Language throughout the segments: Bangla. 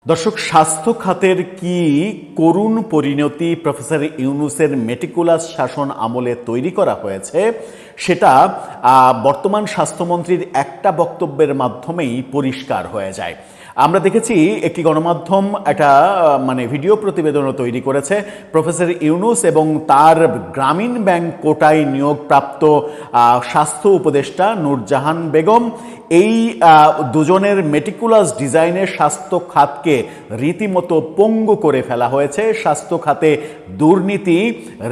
দর্শক, স্বাস্থ্য খাতের কি করুণ পরিণতি প্রফেসর ইউনূসের মেটিকুলাস শাসন আমলে তৈরি করা হয়েছে সেটা বর্তমান স্বাস্থ্যমন্ত্রীর একটা বক্তব্যের মাধ্যমেই পরিষ্কার হয়ে যায়। আমরা দেখেছি একটি গণমাধ্যম একটা ভিডিও প্রতিবেদনও তৈরি করেছে প্রফেসর ইউনূস এবং তার গ্রামীণ ব্যাংক কোটায় নিয়োগপ্রাপ্ত স্বাস্থ্য উপদেষ্টা নূরজাহান বেগম। এই দুজনের মেটিকুলাস ডিজাইনের স্বাস্থ্য খাতকে রীতিমতো পঙ্গু করে ফেলা হয়েছে। স্বাস্থ্য খাতে দুর্নীতি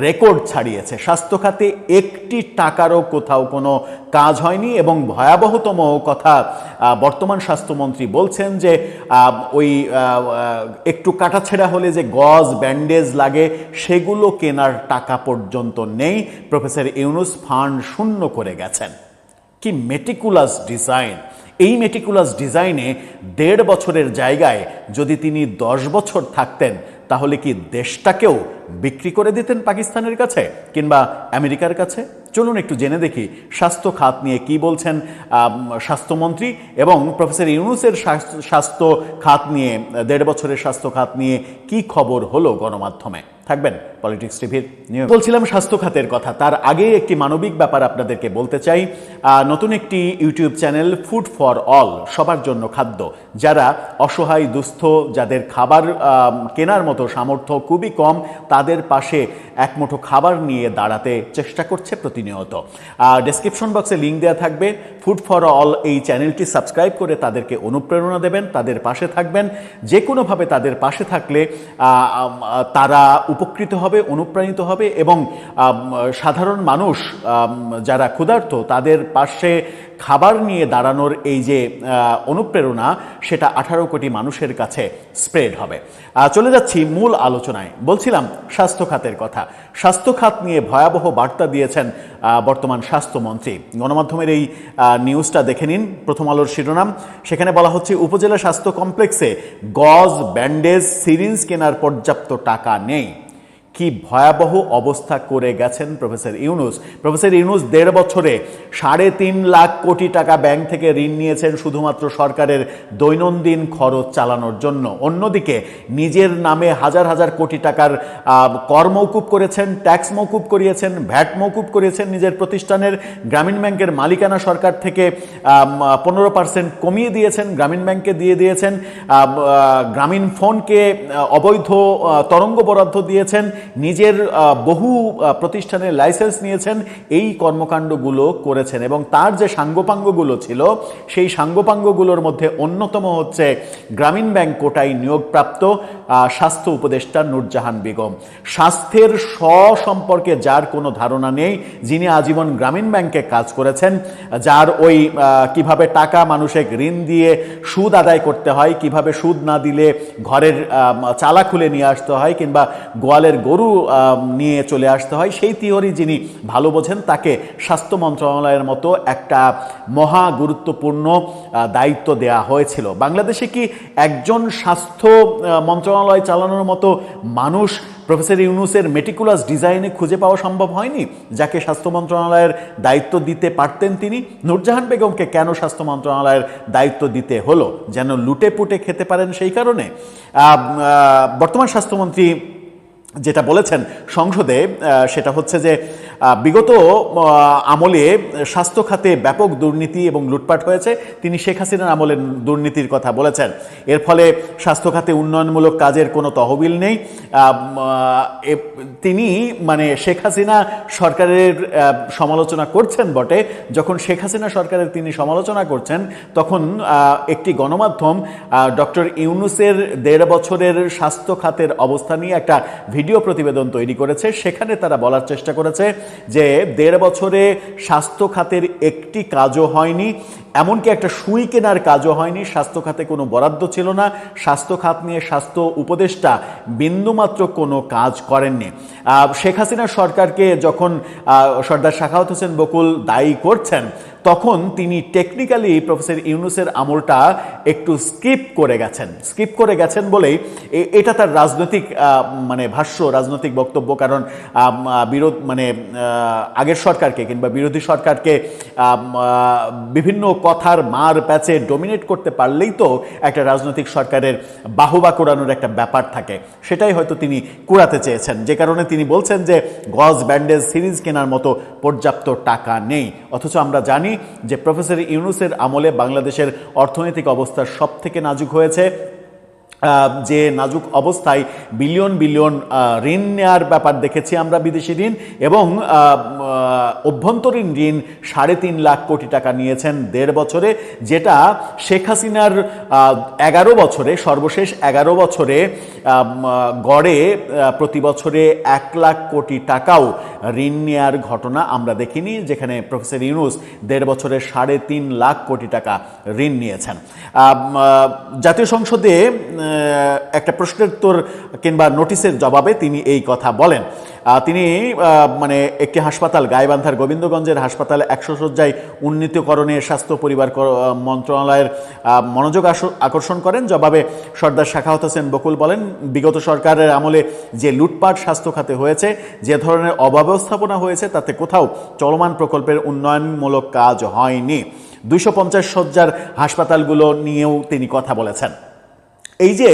রেকর্ড ছাড়িয়েছে। স্বাস্থ্য খাতে একটি টাকারও কোথাও কোনো কাজ হয়নি এবং ভয়াবহতম কথা বর্তমান স্বাস্থ্যমন্ত্রী বলছেন যে ওই একটু কাটাছেঁড়া হলে যে গজ ব্যান্ডেজ লাগে সেগুলো কেনার টাকা পর্যন্ত নেই। প্রফেসর ইউনূস ফান্ড শূন্য করে গেছেন। কি মেটিকুলাস ডিজাইন! এই মেটিকুলাস ডিজাইনে ১.৫ বছরের জায়গায় যদি তিনি ১০ বছর থাকতেন তাহলে কি দেশটাকেও বিক্রি করে দিতেন পাকিস্তানের কাছে কিংবা আমেরিকার কাছে? চলুন একটু জেনে দেখি স্বাস্থ্য খাত নিয়ে কি বলছেন স্বাস্থ্যমন্ত্রী এবং প্রফেসর ইউনূসের স্বাস্থ্য খাত নিয়ে ১.৫ বছরের স্বাস্থ্য খাত নিয়ে কি খবর হলো গণমাধ্যমে। থাকবেন পলিটিক্স টিভির নিউজ। বলছিলাম স্বাস্থ্য খাতের কথা, তার আগে একটি মানবিক ব্যাপার আপনাদেরকে বলতে চাই। নতুন একটি YouTube channel food for all, সবার জন্য খাদ্য, যারা অসহায় দুস্থ, যাদের খাবার কেনার মতো সামর্থ্য খুবই কম, তাদের পাশে এক মুঠো খাবার নিয়ে দাঁড়াতে চেষ্টা করছে প্রতিনিয়ত। ডেসক্রিপশন বক্সে লিঙ্ক দেওয়া থাকবে। ফুড ফর অল এই চ্যানেলটি সাবস্ক্রাইব করে তাদেরকে অনুপ্রেরণা দেবেন, তাদের পাশে থাকবেন। যে কোনোভাবে তাদের পাশে থাকলে তারা উপকৃত হবে, অনুপ্রাণিত হবে এবং সাধারণ মানুষ যারা ক্ষুধার্ত তাদের পাশে খাবার নিয়ে দাঁড়ানোর এই যে অনুপ্রেরণা, সেটা 18 কোটি মানুষের কাছে স্প্রেড হবে। চলে যাচ্ছি মূল আলোচনায়। বলছিলাম স্বাস্থ্য খাতের কথা। স্বাস্থ্য খাত নিয়ে ভয়াবহ বার্তা দিয়েছেন বর্তমান স্বাস্থ্যমন্ত্রী। গণমাধ্যমের এই নিউজটা দেখে নিন। প্রথম আলোর শিরোনাম, সেখানে বলা হচ্ছে উপজেলা স্বাস্থ্য কমপ্লেক্সে গজ, ব্যান্ডেজ, সিরিঞ্জ কেনার পর্যাপ্ত টাকা নেই। কি ভয়াবহ অবস্থা করে গেছেন প্রফেসর ইউনূস। প্রফেসর ইউনূস ১.৫ বছরে ৩.৫ লাখ কোটি টাকা ব্যাংক থেকে ঋণ নিয়েছেন শুধুমাত্র সরকারের দৈনন্দিন খরচ চালানোর জন্য। অন্যদিকে নিজের নামে হাজার হাজার কোটি টাকার কর মওকুফ করেছেন, ট্যাক্স মওকুফ করিয়েছেন, ভ্যাট মওকুফ করিয়েছেন নিজের প্রতিষ্ঠানের। গ্রামীণ ব্যাংকের মালিকানা সরকার থেকে 15% কমিয়ে দিয়েছেন, গ্রামীণ ব্যাংককে দিয়ে দিয়েছেন। গ্রামীণ ফোনকে অবৈধ তরঙ্গ বরাদ্দ দিয়েছেন, নিজের বহু প্রতিষ্ঠানের লাইসেন্স নিয়েছেন। এই কর্মকাণ্ডগুলো করেছেন এবং তার যে সাঙ্গপাঙ্গগুলো ছিল সেই সাঙ্গপাঙ্গগুলোর মধ্যে অন্যতম হচ্ছে গ্রামীণ ব্যাংক কোটায় নিয়োগপ্রাপ্ত স্বাস্থ্য উপদেষ্টা নূরজাহান বেগম। স্বাস্থ্যের সম্পর্কে যার কোনো ধারণা নেই, যিনি আজীবন গ্রামীণ ব্যাংকে কাজ করেছেন, যার ওই কিভাবে টাকা মানুষের ঋণ দিয়ে সুদ আদায় করতে হয়, কিভাবে সুদ না দিলে ঘরের চালা খুলে নিয়ে আসতে হয় কিংবা গোয়ালের গরু নিয়ে চলে আসতে হয়, সেই থিওরি যিনি ভালো বোঝেন, তাকে স্বাস্থ্য মন্ত্রণালয়ের মতো একটা মহা গুরুত্বপূর্ণ দায়িত্ব দেয়া হয়েছিল। বাংলাদেশে কি একজন স্বাস্থ্য মন্ত্রণালয় চালানোর মতো মানুষ প্রফেসর ইউনূসের মেটিকুলাস ডিজাইনে খুঁজে পাওয়া সম্ভব হয়নি, যাকে স্বাস্থ্য মন্ত্রণালয়ের দায়িত্ব দিতে পারতেন তিনি? নূরজাহান বেগমকে কেন স্বাস্থ্য মন্ত্রণালয়ের দায়িত্ব দিতে হলো? যেন লুটে পুটে খেতে পারেন সেই কারণে? বর্তমান স্বাস্থ্যমন্ত্রী যেটা বলেছেন সংসদে, সেটা হচ্ছে যে বিগত আমলে স্বাস্থ্য খাতে ব্যাপক দুর্নীতি এবং লুটপাট হয়েছে। তিনি শেখ হাসিনার আমলের দুর্নীতির কথা বলেছেন। এর ফলে স্বাস্থ্য খাতে উন্নয়নমূলক কাজের কোনো তহবিল নেই। তিনি শেখ হাসিনা সরকারের সমালোচনা করছেন বটে। যখন শেখ হাসিনা সরকারের তিনি সমালোচনা করছেন, তখন একটি গণমাধ্যম ডক্টর ইউনূসের ১.৫ বছরের স্বাস্থ্য খাতের অবস্থা নিয়ে একটা ভিডিও প্রতিবেদন তৈরি করেছে। সেখানে তারা বলার চেষ্টা করেছে যে ১.৫ বছরে স্বাস্থ্য খাতের একটি কাজও হয়নি, এমনকি একটা সুই কেনার কাজও হয়নি। স্বাস্থ্য খাতে কোনো বরাদ্দ ছিল না। স্বাস্থ্য খাত নিয়ে স্বাস্থ্য উপদেষ্টা বিন্দুমাত্র কোনো কাজ করেননি। শেখ হাসিনা সরকারকে যখন সর্দার সাখাওয়াত হোসেন বকুল দায়ী করছেন, তখন তিনি টেকনিক্যালি প্রফেসর ইউনূসের আমলটা একটু স্কিপ করে গেছেন বলেই এটা তার রাজনৈতিক মানে ভাষ্য, রাজনৈতিক বক্তব্য। কারণ আগের সরকারকে কিংবা বিরোধী সরকারকে বিভিন্ন কথার মার প্যাচে ডোমিনেট করতে পারলেই তো একটা রাজনৈতিক সরকারের বাহুবা কোড়ানোর একটা ব্যাপার থাকে, সেটাই হয়তো তিনি কুড়াতে চেয়েছেন, যে কারণে তিনি বলছেন যে গজ ব্যান্ডেজ সিরিজ কেনার মতো পর্যাপ্ত টাকা নেই। অথচ আমরা জানি যে প্রফেসর ইউনূসের আমলে বাংলাদেশের অর্থনৈতিক অবস্থা সব থেকে নাজুক হয়েছে, যে নাজুক অবস্থায় বিলিয়ন বিলিয়ন ঋণ নেওয়ার ব্যাপার দেখেছি আমরা, বিদেশি ঋণ, এবং অভ্যন্তরীণ ঋণ ৩.৫ লাখ কোটি টাকা নিয়েছেন ১.৫ বছরে, যেটা শেখ হাসিনার ১১ বছরে, সর্বশেষ ১১ বছরে গড়ে প্রতি বছরে ১ লাখ কোটি টাকাও ঋণ নেওয়ার ঘটনা আমরা দেখিনি, যেখানে প্রফেসর ইউনূস ১.৫ বছরে ৩.৫ লাখ কোটি টাকা ঋণ নিয়েছেন। জাতীয় সংসদে একটা প্রশ্নের উত্তর কিংবা নোটিশের জবাবে তিনি এই কথা বলেন। তিনি মানে একটি হাসপাতাল, গাইবান্ধার গোবিন্দগঞ্জের হাসপাতালে ১০০ শয্যায় উন্নীতকরণে স্বাস্থ্য পরিবার মন্ত্রণালয়ের মনোযোগ আকর্ষণ করেন। জবাবে সর্দার সাখাওয়াত হোসেন বকুল বলেন, বিগত সরকারের আমলে যে লুটপাট স্বাস্থ্য খাতে হয়েছে, যে ধরনের অব্যবস্থাপনা হয়েছে, তাতে কোথাও চলমান প্রকল্পের উন্নয়নমূলক কাজ হয়নি। ২৫০ শয্যার হাসপাতালগুলো নিয়েও তিনি কথা বলেছেন। এই যে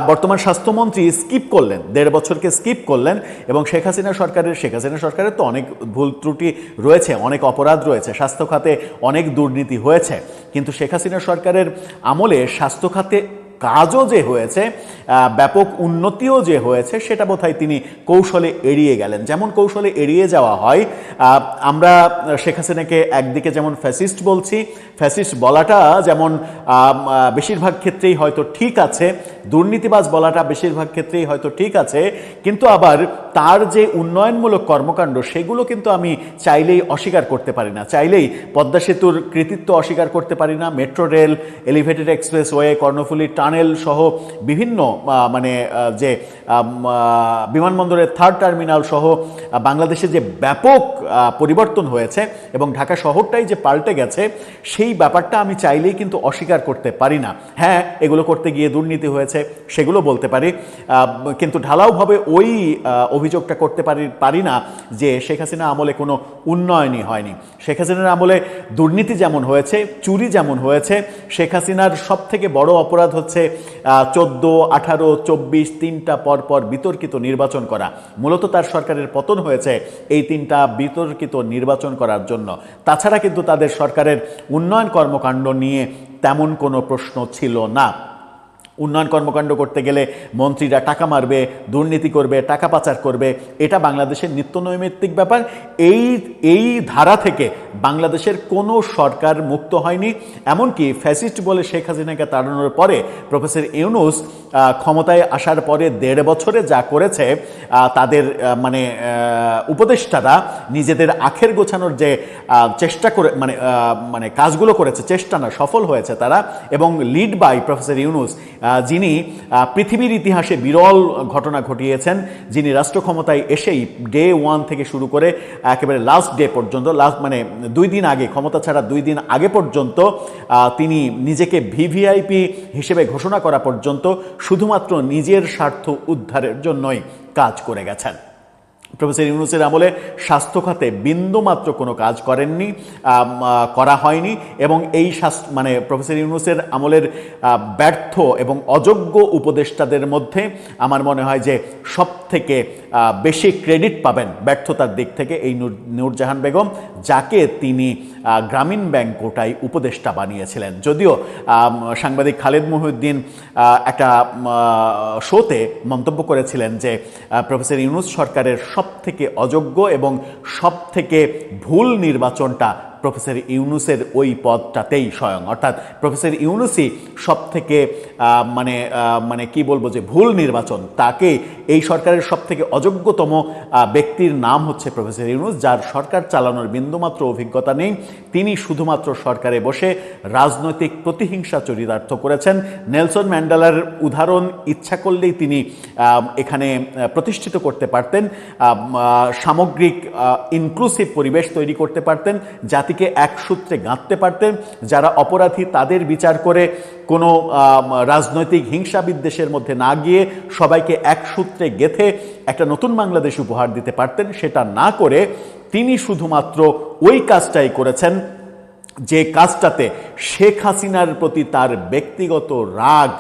বর্তমান স্বাস্থ্যমন্ত্রী স্কিপ করলেন, ১.৫ বছরকে স্কিপ করলেন, এবং শেখ হাসিনা সরকারের তো অনেক ভুল ত্রুটি রয়েছে, অনেক অপরাধ রয়েছে, স্বাস্থ্য খাতে অনেক দুর্নীতি হয়েছে, কিন্তু শেখ হাসিনা সরকারের আমলে স্বাস্থ্য খাতে কাজও যে হয়েছে, ব্যাপক উন্নতিও যে হয়েছে, সেটা বোধহয় তিনি কৌশলে এড়িয়ে গেলেন। যেমন কৌশলে এড়িয়ে যাওয়া হয়, আমরা শেখ হাসিনাকে একদিকে যেমন ফ্যাসিস্ট বলছি, ফ্যাসিস্ট বলাটা যেমন বেশিরভাগ ক্ষেত্রেই হয়তো ঠিক আছে, দুর্নীতিবাজ বলাটা বেশিরভাগ ক্ষেত্রেই হয়তো ঠিক আছে, কিন্তু আবার তার যে উন্নয়নমূলক কর্মকাণ্ড, সেগুলো কিন্তু আমি চাইলেই অস্বীকার করতে পারি না। চাইলেই পদ্মা সেতুর কৃতিত্ব অস্বীকার করতে পারি না, metro rail, elevated expressway, Karnaphuli tunnel সহ বিভিন্ন যে বিমানবন্দরের 3rd টার্মিনাল সহ বাংলাদেশে যে ব্যাপক পরিবর্তন হয়েছে এবং ঢাকা শহরটাই যে পাল্টে গেছে, সেই ব্যাপারটা আমি চাইলেই কিন্তু অস্বীকার করতে পারি না। হ্যাঁ, এগুলো করতে গিয়ে দুর্নীতি হয়েছে, সেগুলো বলতে পারি, কিন্তু ঢালাওভাবে ওই অভিযোগটা করতে পারি না যে শেখ হাসিনা আমলে কোনো উন্নয়নই হয়নি। শেখ হাসিনার আমলে দুর্নীতি যেমন হয়েছে, চুরি যেমন হয়েছে, শেখ হাসিনার সব থেকে বড় অপরাধ হচ্ছে 14, 18, 24 তিনটা পরপর বিতর্কিত নির্বাচন করা। মূলত তার সরকারের পতন হয়েছে এই 3টা বিতর্কিত নির্বাচন করার জন্য। তাছাড়া কিন্তু তাদের সরকারের উন্নয়ন কর্মকাণ্ড নিয়ে তেমন কোনো প্রশ্ন ছিল না। উন্নয়ন কর্মকাণ্ড করতে গেলে মন্ত্রীরা টাকা মারবে, দুর্নীতি করবে, টাকা পাচার করবে, এটা বাংলাদেশের নিত্যনৈমিত্তিক ব্যাপার। এই ধারা থেকে বাংলাদেশের কোনো সরকার মুক্ত হয়নি। এমনকি ফ্যাসিস্ট বলে শেখ হাসিনাকে তাড়ানোর পরে প্রফেসর ইউনূস ক্ষমতায় আসার পরে 1.5 বছরে যা করেছে, তাদের উপদেষ্টারা নিজেদের আখের গোছানোর যে চেষ্টা করে কাজগুলো করেছে, চেষ্টা না, সফল হয়েছে তারা, এবং লিড বাই প্রফেসর ইউনূস, যিনি পৃথিবীর ইতিহাসে বিরল ঘটনা ঘটিয়েছেন, যিনি রাষ্ট্র ক্ষমতায় এসেই ডে 1 থেকে শুরু করে একেবারে লাস্ট ডে পর্যন্ত, 2 দিন আগে, ক্ষমতা ছাড়া 2 দিন আগে পর্যন্ত তিনি নিজেকে ভিভিআইপি হিসেবে ঘোষণা করা পর্যন্ত শুধুমাত্র নিজের স্বার্থ উদ্ধারের জন্যই কাজ করে গেছেন। প্রফেসর ইউনূসের আমলে স্বাস্থ্য খাতে বিন্দুমাত্র কোনো কাজ করা হয়নি, এবং এই প্রফেসর ইউনূসের আমলের ব্যর্থ এবং অযোগ্য উপদেষ্টাদের মধ্যে আমার মনে হয় যে সব থেকে বেশি ক্রেডিট পাবেন ব্যর্থতার দিক থেকে এই নূরজাহান বেগম, যাকে তিনি গ্রামীণ ব্যাংক কোটায় উপদেষ্টা বানিয়েছিলেন। যদিও সাংবাদিক খালেদ মহিউদ্দিন একটা শোতে মন্তব্য করেছিলেন যে প্রফেসর ইউনূস সরকারের সব থেকে অযোগ্য এবং সব থেকে ভুল নির্বাচনটা প্রফেসর ইউনূসের ওই পদটাতেই স্বয়ং, অর্থাৎ প্রফেসর ইউনূসই সব থেকে কি বলবো যে ভুল নির্বাচন, তাকে এই সরকারের সব থেকে অযোগ্যতম ব্যক্তির নাম হচ্ছে প্রফেসর ইউনূস, যার সরকার চালানোর বিন্দুমাত্র অভিজ্ঞতা নেই। তিনি শুধুমাত্র সরকারে বসে রাজনৈতিক প্রতিহিংসা চরিতার্থ করেছেন। নেলসন ম্যান্ডেলার উদাহরণ ইচ্ছা করলেই তিনি এখানে প্রতিষ্ঠিত করতে পারতেন, সামগ্রিক ইনক্লুসিভ পরিবেশ তৈরি করতে পারতেন, যাতে জাতিকে এক সূত্রে গাঁথতে পারতেন, যারা অপরাধী তাদের বিচার করে কোনো রাজনৈতিক হিংসা বিদ্বেষের মধ্যে না গিয়ে সবাইকে এক সূত্রে গেথে একটা নতুন বাংলাদেশ উপহার দিতে পারতেন। সেটা না করে তিনি শুধুমাত্র ওই কাজটাই করেছেন যে কাজটাতে শেখ হাসিনার প্রতি তার ব্যক্তিগত রাগ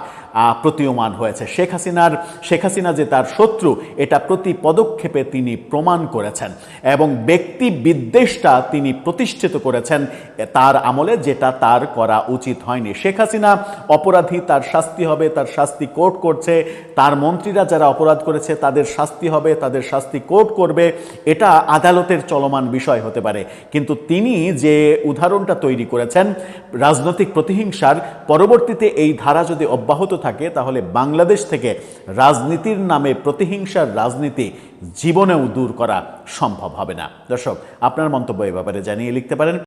প্রতীয়মান হয়েছে। শেখ হাসিনা যে তার শত্রু, এটা প্রতি পদক্ষেপে তিনি প্রমাণ করেছেন এবং ব্যক্তি বিদ্বেষটা তিনি প্রতিষ্ঠিত করেছেন তার আমলে, যেটা তার করা উচিত হয়নি। শেখ হাসিনা অপরাধী, তার শাস্তি হবে, তার শাস্তি কোর্ট করছে। তার মন্ত্রীরা যারা অপরাধ করেছে তাদের শাস্তি হবে, তাদের শাস্তি কোর্ট করবে, এটা আদালতের চলমান বিষয় হতে পারে। কিন্তু তিনি যে উদাহরণটা তৈরি করেছেন রাজনৈতিক প্রতিহিংসার, পরবর্তীতে এই ধারা যদি অব্যাহত থাকে তাহলে বাংলাদেশ থেকে রাজনীতির নামে প্রতিহিংসার রাজনীতি জীবনেও দূর করা সম্ভব হবে না। দর্শক, আপনার মন্তব্য এ ব্যাপারে জানিয়ে লিখতে পারেন।